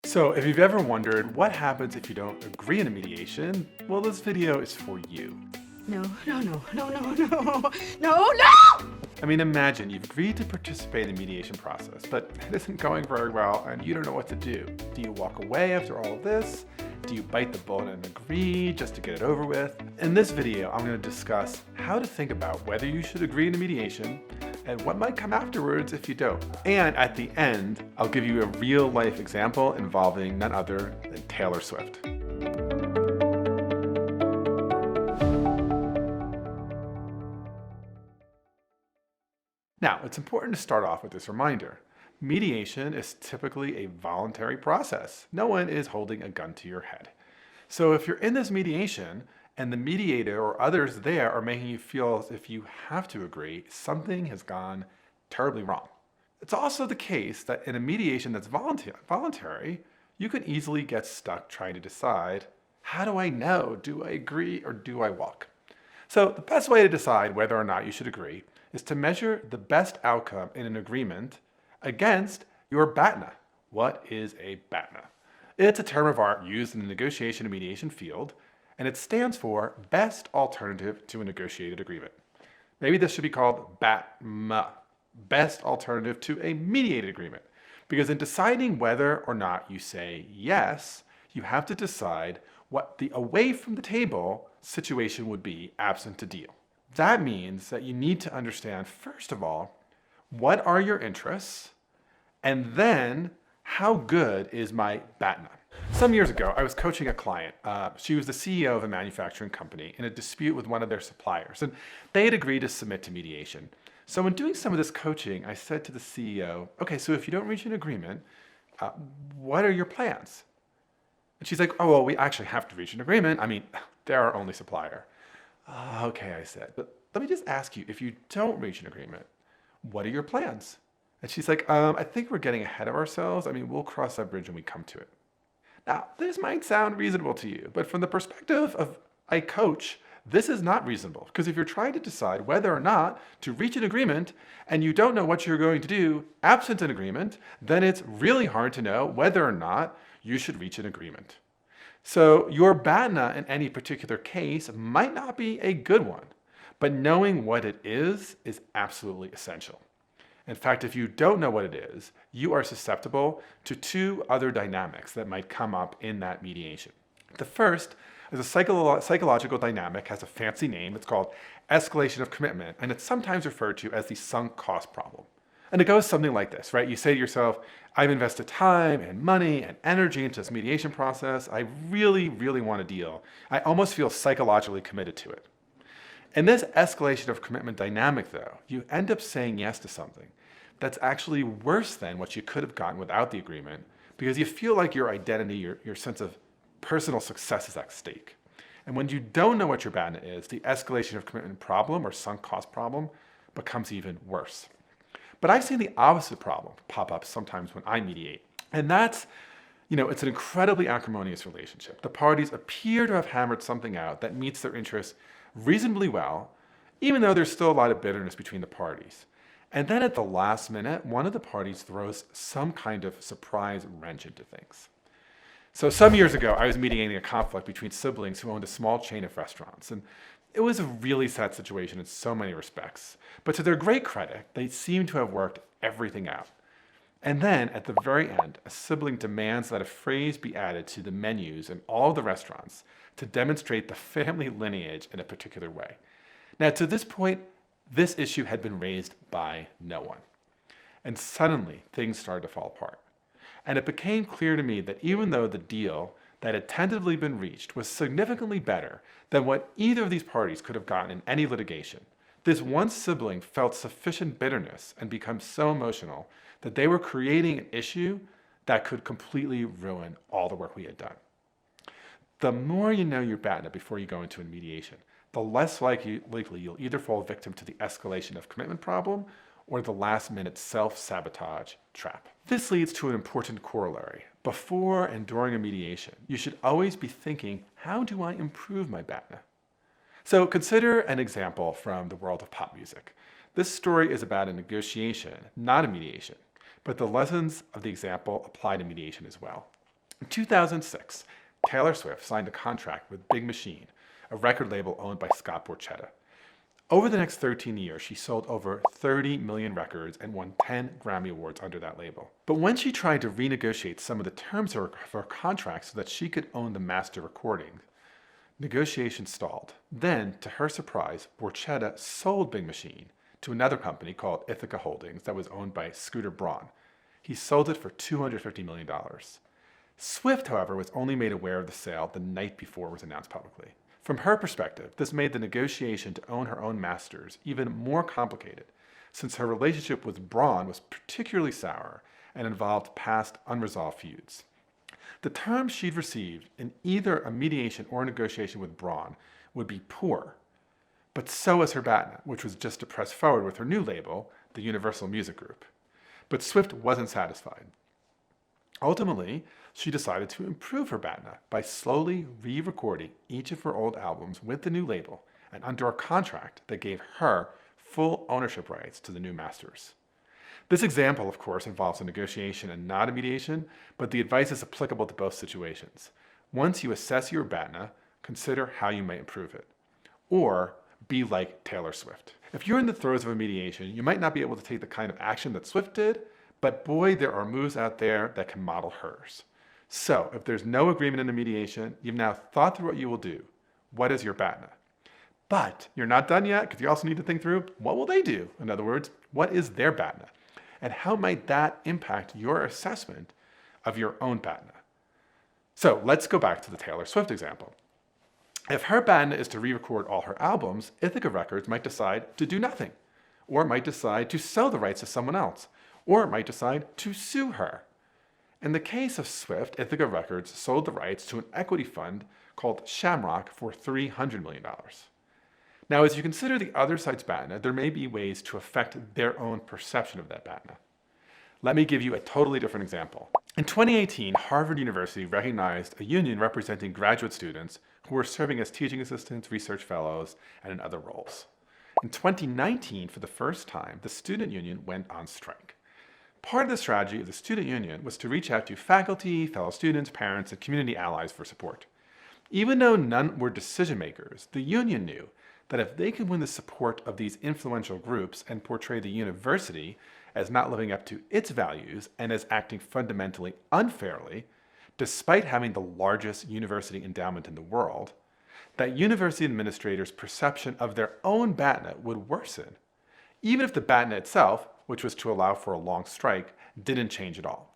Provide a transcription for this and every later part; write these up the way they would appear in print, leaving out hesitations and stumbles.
So if you've ever wondered what happens if you don't agree in a mediation, well, this video is for you. No, no, no, no, no, no, no, no! I mean, imagine you've agreed to participate in the mediation process, but it isn't going very well and you don't know what to do. Do you walk away after all of this? Do you bite the bullet and agree just to get it over with? In this video, I'm going to discuss how to think about whether you should agree in a mediation and what might come afterwards if you don't. And at the end, I'll give you a real life example involving none other than Taylor Swift. Now, it's important to start off with this reminder. Mediation is typically a voluntary process. No one is holding a gun to your head. So if you're in this mediation and the mediator or others there are making you feel as if you have to agree, something has gone terribly wrong. It's also the case that in a mediation that's voluntary, you can easily get stuck trying to decide, how do I know? Do I agree or do I walk? So the best way to decide whether or not you should agree is to measure the best outcome in an agreement against your BATNA. What is a BATNA? It's a term of art used in the negotiation and mediation field, and it stands for Best Alternative to a Negotiated Agreement. Maybe this should be called BATMA, Best Alternative to a Mediated Agreement, because in deciding whether or not you say yes, you have to decide what the away from the table situation would be absent a deal. That means that you need to understand, first of all, what are your interests, and then how good is my BATNA? Some years ago, I was coaching a client. She was the CEO of a manufacturing company in a dispute with one of their suppliers, and they had agreed to submit to mediation. So in doing some of this coaching, I said to the CEO, okay, so if you don't reach an agreement, what are your plans? And she's like, oh, well, we actually have to reach an agreement. I mean, they're our only supplier. Okay, I said, but let me just ask you, if you don't reach an agreement, what are your plans? And she's like, I think we're getting ahead of ourselves. I mean, we'll cross that bridge when we come to it. Now, this might sound reasonable to you, but from the perspective of a coach, this is not reasonable. Because if you're trying to decide whether or not to reach an agreement and you don't know what you're going to do absent an agreement, then it's really hard to know whether or not you should reach an agreement. So your BATNA in any particular case might not be a good one, but knowing what it is absolutely essential. In fact, if you don't know what it is, you are susceptible to two other dynamics that might come up in that mediation. The first is a psychological dynamic, has a fancy name. It's called escalation of commitment, and it's sometimes referred to as the sunk cost problem. And it goes something like this, right? You say to yourself, I've invested time and money and energy into this mediation process. I really, really want a deal. I almost feel psychologically committed to it. In this escalation of commitment dynamic, though, you end up saying yes to something that's actually worse than what you could have gotten without the agreement, because you feel like your identity, your sense of personal success is at stake. And when you don't know what your BATNA is, the escalation of commitment problem or sunk cost problem becomes even worse. But I've seen the opposite problem pop up sometimes when I mediate. And that's, it's an incredibly acrimonious relationship. The parties appear to have hammered something out that meets their interests reasonably well, even though there's still a lot of bitterness between the parties. And then at the last minute, one of the parties throws some kind of surprise wrench into things. So some years ago, I was mediating a conflict between siblings who owned a small chain of restaurants. And it was a really sad situation in so many respects. But to their great credit, they seem to have worked everything out. And then, at the very end, a sibling demands that a phrase be added to the menus in all of the restaurants to demonstrate the family lineage in a particular way. Now, to this point, this issue had been raised by no one. And suddenly, things started to fall apart. And it became clear to me that even though the deal that had tentatively been reached was significantly better than what either of these parties could have gotten in any litigation, this one sibling felt sufficient bitterness and become so emotional that they were creating an issue that could completely ruin all the work we had done. The more you know your BATNA before you go into a mediation, the less likely you'll either fall victim to the escalation of commitment problem or the last-minute self-sabotage trap. This leads to an important corollary. Before and during a mediation, you should always be thinking, how do I improve my BATNA? So consider an example from the world of pop music. This story is about a negotiation, not a mediation, but the lessons of the example apply to mediation as well. In 2006, Taylor Swift signed a contract with Big Machine, a record label owned by Scott Borchetta. Over the next 13 years, she sold over 30 million records and won 10 Grammy Awards under that label. But when she tried to renegotiate some of the terms of her contract so that she could own the master recording, negotiations stalled. Then, to her surprise, Borchetta sold Big Machine to another company called Ithaca Holdings that was owned by Scooter Braun. He sold it for $250 million. Swift, however, was only made aware of the sale the night before it was announced publicly. From her perspective, this made the negotiation to own her own masters even more complicated, since her relationship with Braun was particularly sour and involved past unresolved feuds. The terms she'd received in either a mediation or a negotiation with Braun would be poor, but so was her BATNA, which was just to press forward with her new label, the Universal Music Group. But Swift wasn't satisfied. Ultimately, she decided to improve her BATNA by slowly re-recording each of her old albums with the new label and under a contract that gave her full ownership rights to the new masters. This example, of course, involves a negotiation and not a mediation, but the advice is applicable to both situations. Once you assess your BATNA, consider how you might improve it. Or be like Taylor Swift. If you're in the throes of a mediation, you might not be able to take the kind of action that Swift did, but boy, there are moves out there that can model hers. So, if there's no agreement in a mediation, you've now thought through what you will do. What is your BATNA? But you're not done yet, because you also need to think through, what will they do? In other words, what is their BATNA? And how might that impact your assessment of your own BATNA? So let's go back to the Taylor Swift example. If her BATNA is to re-record all her albums, Ithaca Records might decide to do nothing, or might decide to sell the rights to someone else, or it might decide to sue her. In the case of Swift, Ithaca Records sold the rights to an equity fund called Shamrock for $300 million. Now, as you consider the other side's BATNA, there may be ways to affect their own perception of that BATNA. Let me give you a totally different example. In 2018, Harvard University recognized a union representing graduate students who were serving as teaching assistants, research fellows, and in other roles. In 2019, for the first time, the student union went on strike. Part of the strategy of the student union was to reach out to faculty, fellow students, parents, and community allies for support. Even though none were decision makers, the union knew that if they could win the support of these influential groups and portray the university as not living up to its values and as acting fundamentally unfairly, despite having the largest university endowment in the world, that university administrators' perception of their own BATNA would worsen, even if the BATNA itself, which was to allow for a long strike, didn't change at all.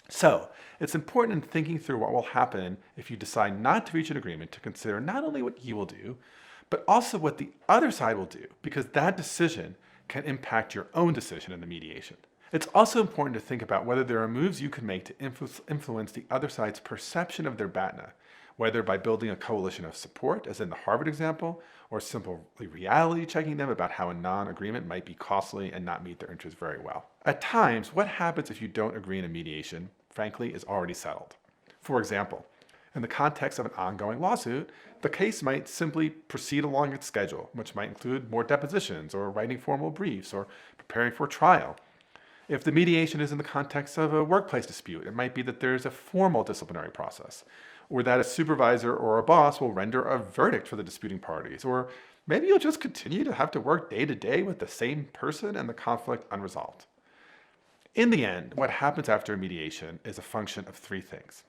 So, it's important in thinking through what will happen if you decide not to reach an agreement to consider not only what you will do, but also what the other side will do, because that decision can impact your own decision in the mediation. It's also important to think about whether there are moves you can make to influence the other side's perception of their BATNA, whether by building a coalition of support, as in the Harvard example, or simply reality checking them about how a non-agreement might be costly and not meet their interests very well. At times, what happens if you don't agree in a mediation, frankly, is already settled. For example, in the context of an ongoing lawsuit, the case might simply proceed along its schedule, which might include more depositions or writing formal briefs or preparing for trial. If the mediation is in the context of a workplace dispute, it might be that there's a formal disciplinary process, or that a supervisor or a boss will render a verdict for the disputing parties, or maybe you'll just continue to have to work day to day with the same person and the conflict unresolved. In the end, what happens after a mediation is a function of three things.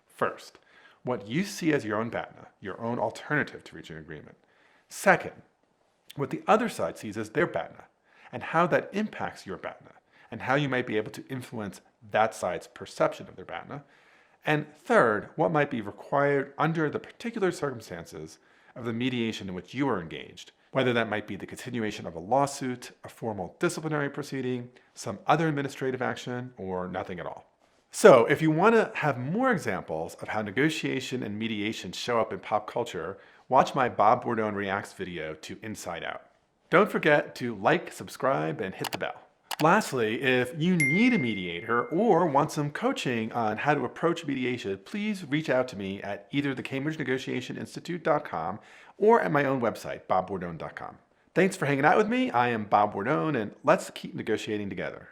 First, what you see as your own BATNA, your own alternative to reaching agreement. Second, what the other side sees as their BATNA, and how that impacts your BATNA, and how you might be able to influence that side's perception of their BATNA. And third, what might be required under the particular circumstances of the mediation in which you are engaged, whether that might be the continuation of a lawsuit, a formal disciplinary proceeding, some other administrative action, or nothing at all. So, if you want to have more examples of how negotiation and mediation show up in pop culture, watch my Bob Bordone Reacts video to Inside Out. Don't forget to like, subscribe, and hit the bell. Lastly, if you need a mediator or want some coaching on how to approach mediation, please reach out to me at either the CambridgeNegotiationInstitute.com or at my own website, bobbordone.com. Thanks for hanging out with me. I am Bob Bordone, and let's keep negotiating together.